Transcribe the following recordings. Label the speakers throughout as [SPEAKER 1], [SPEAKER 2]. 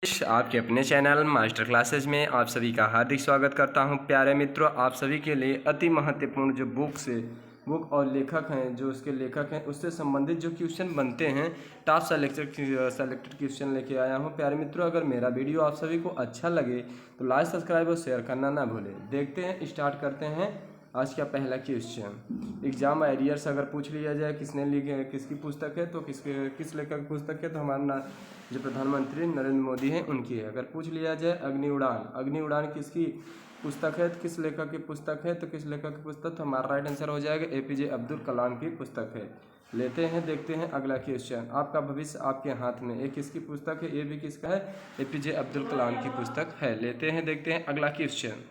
[SPEAKER 1] आपके अपने channel master classes में आप सभी का हार्दिक स्वागत करता हूं। प्यारे मित्रों, आप सभी के लिए अति महत्वपूर्ण जो बुक और लेखक हैं, जो उसके लेखक हैं, उससे संबंधित जो क्वेश्चन बनते हैं, टॉप सेलेक्टेड क्वेश्चन लेके आया हूं। प्यारे मित्रों, अगर मेरा वीडियो आप सभी को अच्छा लगे तो लाइक, सब्सक्राइब और शेयर करना ना भूलें। देखते हैं, स्टार्ट करते हैं आज का पहला क्वेश्चन। एग्जाम एरियर्स अगर पूछ लिया जाए किसने लिखे, किसकी पुस्तक है, तो किस लेखक की पुस्तक है, तो हमारा जो प्रधानमंत्री नरेंद्र मोदी हैं उनकी है। अगर पूछ लिया जाए अग्नि उड़ान किसकी पुस्तक है, किस लेखक की पुस्तक है, तो किस लेखक की पुस्तक, तो हमारा राइट आंसर हो जाएगा एपीजे अब्दुल कलाम की पुस्तक है। लेते हैं, देखते हैं अगला क्वेश्चन। आपका भविष्य आपके हाथ में, ये किसकी पुस्तक है, ये भी किसका है, एपीजे अब्दुल कलाम की पुस्तक है। लेते हैं, देखते हैं अगला क्वेश्चन।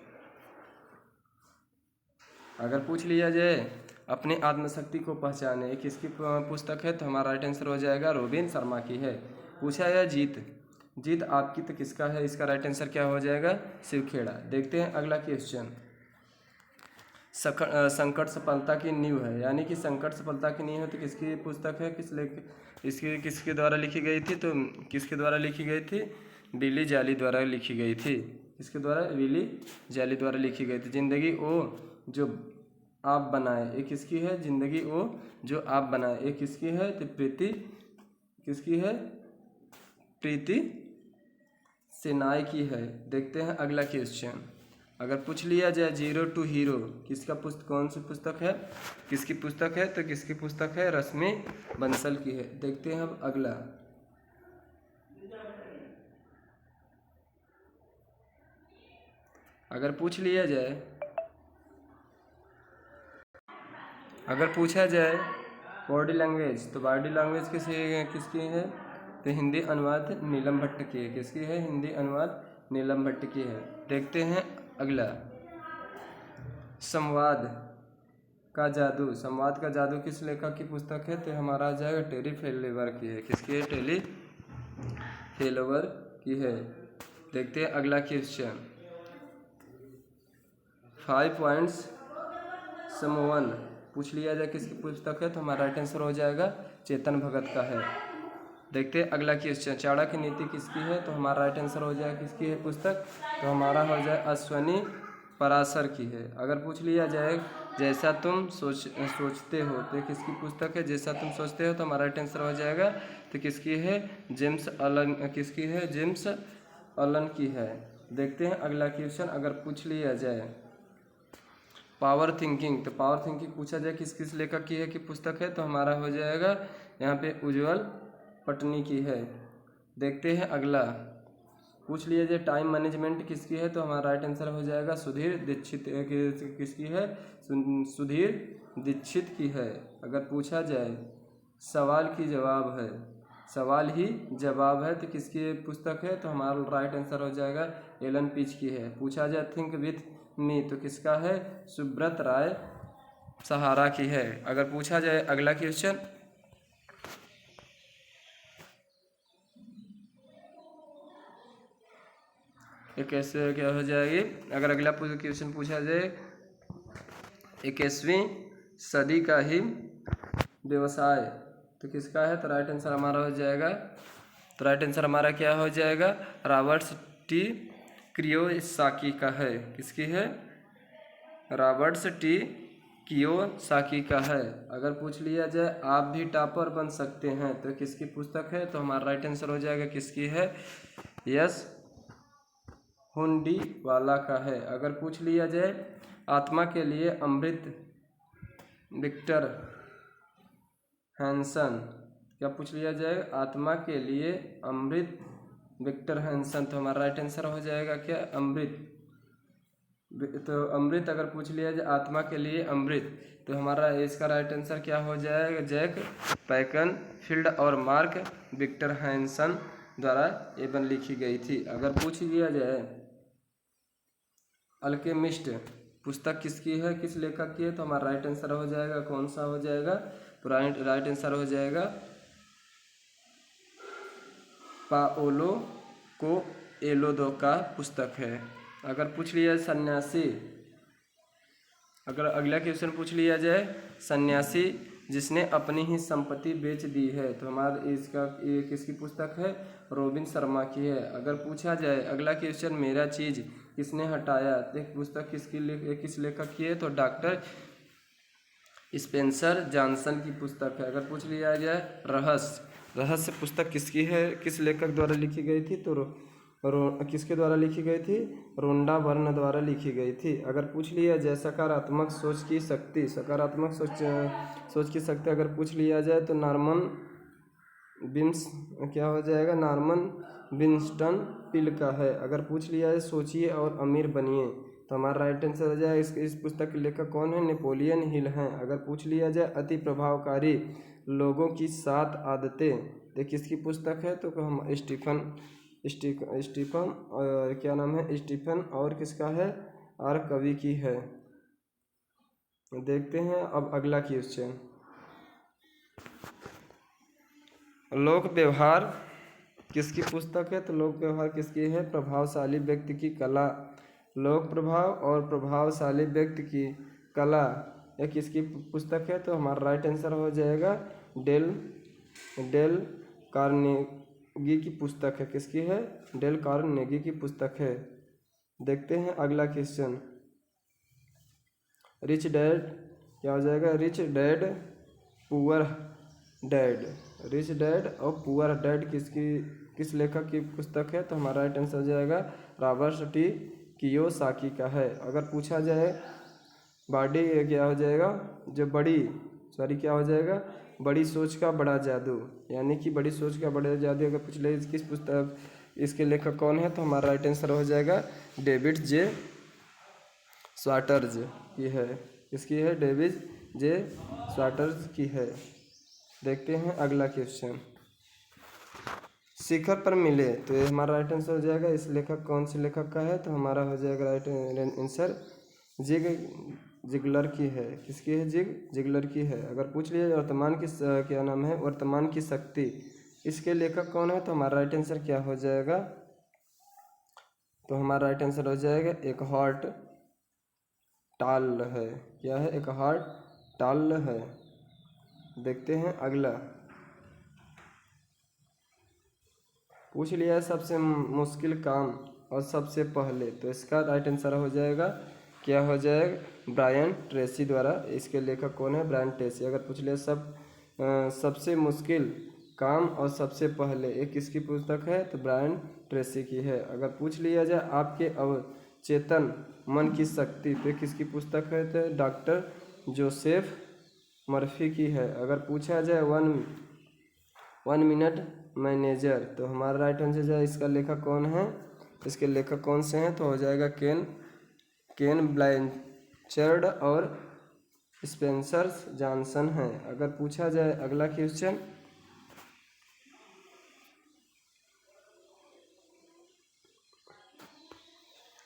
[SPEAKER 1] अगर पूछ लिया जाए अपने आत्मशक्ति को पहचाने, ये किसकी पुस्तक है, तो हमारा राइट आंसर हो जाएगा रोबिन शर्मा की है। पूछा है जीत आपकी, तो किसका है, इसका राइट आंसर क्या हो जाएगा, शिवखेड़ा। देखते हैं अगला क्वेश्चन। संकट सफलता की नींव है, यानी कि संकट सफलता की नींव है, तो किसकी पुस्तक है, किसके द्वारा लिखी गई थी, तो किसके द्वारा लिखी गई थी, विली जाली द्वारा लिखी गई थी। किसके द्वारा, विली जाली द्वारा लिखी गई थी। जिंदगी ओ जो आप बनाए, ये किसकी है, जिंदगी ओ जो आप बनाए, ये किसकी है, तो प्रीति सेनाई की है। देखते हैं अगला क्वेश्चन। अगर पूछ लिया जाए जीरो टू हीरो किसका कौन सी पुस्तक है, किसकी पुस्तक है, तो किसकी पुस्तक है, रश्मि बंसल की है। देखते हैं अब अगला। अगर पूछा जाए बॉडी लैंग्वेज, तो बॉडी लैंग्वेज किसकी है, तो हिंदी अनुवाद नीलम भट्ट की है। किसकी है, हिंदी अनुवाद नीलम भट्ट की है। देखते हैं अगला। संवाद का जादू किस लेखक की पुस्तक है, तो हमारा आ जाएगा टेरी फेल्योवर की है। किसकी है, टेरी फेल्योवर की है। देखते हैं अगला क्वेश्चन। 5 पॉइंट्स समवन पूछ लिया जाए किसकी पुस्तक है, तो हमारा राइट आंसर हो जाएगा चेतन भगत का है। देखते हैं अगला क्वेश्चन। चाणक्य नीति किसकी है, तो हमारा राइट आंसर हो जाएगा किसकी है पुस्तक, तो हमारा हो जाए अश्वनी पराशर की है। अगर पूछ लिया जाए जैसा तुम सोचते हो, तो किसकी पुस्तक है, जैसा तुम सोचते हो, तो हमारा राइट आंसर हो जाएगा, तो किसकी है, जेम्स अलन की है। देखते हैं अगला क्वेश्चन। अगर पूछ लिया जाए पावर थिंकिंग, तो पावर थिंकिंग पूछा जाए किस लेखक की है की पुस्तक है, तो हमारा हो जाएगा यहाँ पे उज्ज्वल पटनी की है। देखते हैं अगला। पूछ लिया जाए टाइम मैनेजमेंट किसकी है, तो हमारा राइट आंसर हो जाएगा सुधीर दीक्षित किसकी है, सुधीर दीक्षित की है। अगर पूछा जाए सवाल ही जवाब है, तो किसकी पुस्तक है, तो हमारा राइट आंसर हो जाएगा एलन पीच की है। पूछा जाए थिंक विथ मी, तो किसका है, सुब्रत राय सहारा की है। अगर पूछा जाए अगला क्वेश्चन। ये कैसे क्या हो जाएगी, अगर अगला क्वेश्चन पूछा जाए 21वीं सदी का ही व्यवसाय, तो किसका है, तो राइट आंसर हमारा हो जाएगा, तो राइट आंसर हमारा क्या हो जाएगा, रॉबर्ट टी कियोसाकी का है। किसकी है, रॉबर्ट टी कियोसाकी का है। अगर पूछ लिया जाए आप भी टॉपर बन सकते हैं, तो किसकी पुस्तक है, तो हमारा राइट आंसर हो जाएगा किसकी है, यस हुंडी वाला का है। अगर पूछ लिया जाए आत्मा के लिए अमृत विक्टर हैंसन, क्या पूछ लिया जाए आत्मा के लिए अमृत विक्टर हैंसन, तो हमारा राइट आंसर हो जाएगा क्या, अमृत। तो अमृत अगर पूछ लिया जाए आत्मा के लिए अमृत, तो हमारा इसका राइट आंसर क्या हो जाएगा, जैक पैकनफील्ड और मार्क विक्टर हैंसन द्वारा ये बन लिखी गई थी। अगर पूछ लिया जाए अल्केमिस्ट पुस्तक किसकी है, किस लेखक की है, तो हमारा राइट आंसर हो जाएगा कौन सा हो जाएगा, तो राइट आंसर हो जाएगा पाओलो कोएल्हो का पुस्तक है। अगर पूछ लिया सन्यासी, अगर अगला क्वेश्चन पूछ लिया जाए सन्यासी जिसने अपनी ही संपत्ति बेच दी है। तो हमारा इसका ये किसकी पुस्तक है? रोबिन शर्मा की है। अगर पूछा जाए अगला क्वेश्चन, मेरा चीज़ किसने हटाया, तो पुस्तक किस लेखक की है? तो डॉक्टर स्पेंसर जॉनसन की पुस्तक है। अगर पूछ लिया जाए रहस्य पुस्तक किसकी है, किस लेखक द्वारा लिखी गई थी? तो किसके द्वारा लिखी गई थी? रोंडा बर्न द्वारा लिखी गई थी। अगर पूछ लिया जाए सकारात्मक सोच की शक्ति अगर पूछ लिया जाए तो नॉर्मन विंस्टन पील का है। अगर पूछ लिया जाए सोचिए और अमीर बनिए, तो हमारा राइट आंसर हो जाए इस पुस्तक के लेखक कौन है? नेपोलियन हिल हैं। अगर पूछ लिया जाए अति प्रभावकारी लोगों की 7 आदतें, तो किसकी पुस्तक है? तो हम स्टीफन क्या नाम है? स्टीफन और किसका है? आर कवि की है। देखते हैं अब अगला क्वेश्चन, लोक व्यवहार किसकी पुस्तक है? तो लोक व्यवहार किसकी है? प्रभावशाली व्यक्ति की कला। लोक प्रभाव और प्रभावशाली व्यक्ति की कला यह किसकी पुस्तक है? तो हमारा राइट आंसर हो जाएगा डेल कार्नेगी की पुस्तक है। किसकी है? डेल कार्नेगी की पुस्तक है। देखते हैं अगला क्वेश्चन, रिच डैड क्या हो जाएगा? Rich dad poor dad. Rich dad और पुअर डैड किस लेखक की पुस्तक है? तो हमारा राइट आंसर हो जाएगा रॉबर्ट टी कियोसाकी का है। अगर पूछा जाए बॉडी क्या हो जाएगा? क्या हो जाएगा? बड़ी सोच का बड़ा जादू, यानी कि बड़ी सोच का बड़ा जादू अगर पूछ ले किस पुस्तक, इसके लेखक कौन है? तो हमारा राइट आंसर हो जाएगा डेविड जे स्वाटर्ज की है। किसकी है? डेविड जे स्वाटर्ज की है। देखते हैं अगला क्वेश्चन, शिखर पर मिले, तो ये हमारा राइट आंसर हो जाएगा इस लेखक कौन से लेखक का है? तो हमारा हो जाएगा राइट आंसर जिगलर की है। किसकी है? जिगलर की है। अगर पूछ लिया वर्तमान की शक्ति, इसके लेखक कौन है? तो हमारा राइट आंसर क्या हो जाएगा? तो हमारा राइट आंसर हो जाएगा एकहार्ट टॉल है। क्या है? एकहार्ट टॉल है। देखते हैं अगला, पूछ लिया है सबसे मुश्किल काम और सबसे पहले, तो इसका राइट आंसर हो जाएगा क्या हो जाएगा? ब्रायन ट्रेसी द्वारा। इसके लेखक कौन है? Brian Tracy. अगर पूछ लिया सबसे मुश्किल काम और सबसे पहले, ये किसकी पुस्तक है? तो ब्रायन ट्रेसी की है। अगर पूछ लिया जाए आपके अवचेतन मन की शक्ति, तो किसकी पुस्तक है? तो डॉक्टर जोसेफ मर्फी की है। अगर पूछा जाए वन मिनट मैनेजर, तो हमारा राइट आंसर जाए इसका लेखक कौन है? इसके लेखक कौन से हैं? तो हो जाएगा केन ब्लैंचर्ड और स्पेंसर जॉनसन है। अगर पूछा जाए अगला क्वेश्चन,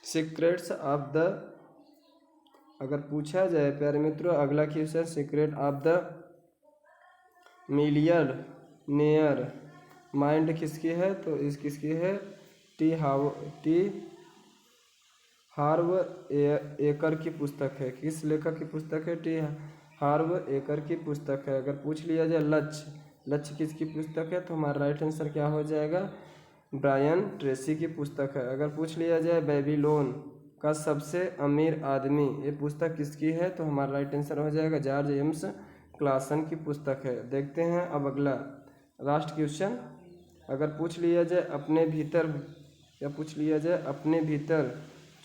[SPEAKER 1] सीक्रेट्स ऑफ द, अगर पूछा जाए प्यारे मित्रों अगला question, secret of the millionaire mind किसकी है? तो किसकी है? टी हार्व एकर की पुस्तक है। किस लेखक की पुस्तक है? टी हार्व एकर की पुस्तक है। अगर पूछ लिया जाए लक्ष्य किसकी पुस्तक है? तो हमारा राइट आंसर क्या हो जाएगा? ब्रायन ट्रेसी की पुस्तक है। अगर पूछ लिया जाए बेबीलोन का सबसे अमीर आदमी, ये पुस्तक किसकी है? तो हमारा राइट आंसर हो जाएगा जॉर्ज एम्स क्लासन की पुस्तक है। देखते हैं अब अगला लास्ट क्वेश्चन, अगर पूछ लिया जाए अपने भीतर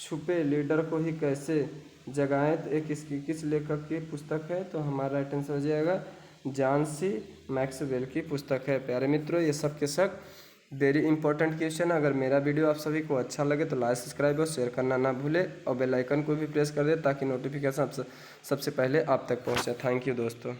[SPEAKER 1] छुपे लीडर को ही कैसे जगाएं, तो एक किस लेखक की पुस्तक है? तो हमारा राइट आंसर हो जाएगा जॉन सी मैक्सवेल की पुस्तक है। प्यारे मित्रों, ये सब के सब वेरी इंपॉर्टेंट क्वेश्चन। अगर मेरा वीडियो आप सभी को अच्छा लगे तो लाइक सब्सक्राइब और शेयर करना ना भूले, और बेल आइकन को भी प्रेस कर दे ताकि नोटिफिकेशन सबसे पहले आप तक पहुंचे। थैंक यू दोस्तों।